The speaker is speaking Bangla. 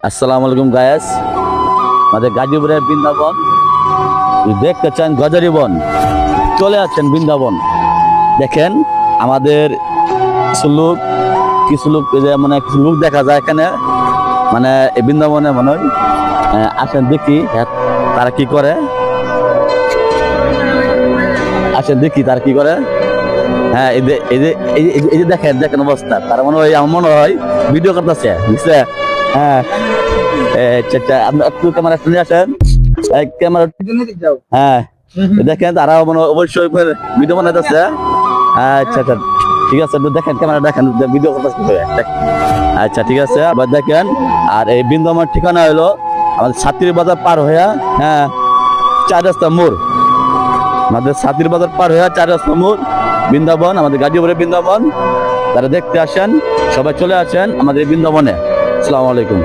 আসসালামু আলাইকুম গায়েস, আমাদের গাজীপুরের বৃন্দাবন দেখতে চান, গজারি বন চলে আসছেন বৃন্দাবন। দেখেন আমাদের কিছু লোক মানে কিছু লোক দেখা যায় এখানে, মানে এই বৃন্দাবনে মনে হয় আসেন দেখি তারা কি করে, আসেন দেখি তারা কি করে। হ্যাঁ, এই যে দেখেন দেখেন অবস্থা, তারা মনে হয় আমার মনে হয় ভিডিও করতেছে, বুঝছে? হ্যাঁ, আপনি একটু ক্যামেরা নিয়ে আসেন, ক্যামেরা। হ্যাঁ, দেখেন তারা মনে অবশ্যই ভিডিও বানাইতেছে। আচ্ছা আচ্ছা, ঠিক আছে, দেখেন ক্যামেরা, দেখেন ভিডিও করতেছে। আচ্ছা ঠিক আছে, আবার দেখেন। আর এই বৃন্দাবন ঠিকানা হলো আমাদের ছাত্রীর বাজার পার হইয়া, হ্যাঁ, 4 রাস্তা মোড়। আমাদের ছাত্রীর বাজার পার হইয়া 4 রাস্তা মোড় বৃন্দাবন, আমাদের গাজীপুরের বৃন্দাবন। তারা দেখতে আসেন, সবাই চলে আসেন আমাদের বৃন্দাবনে। আসসালামু আলাইকুম।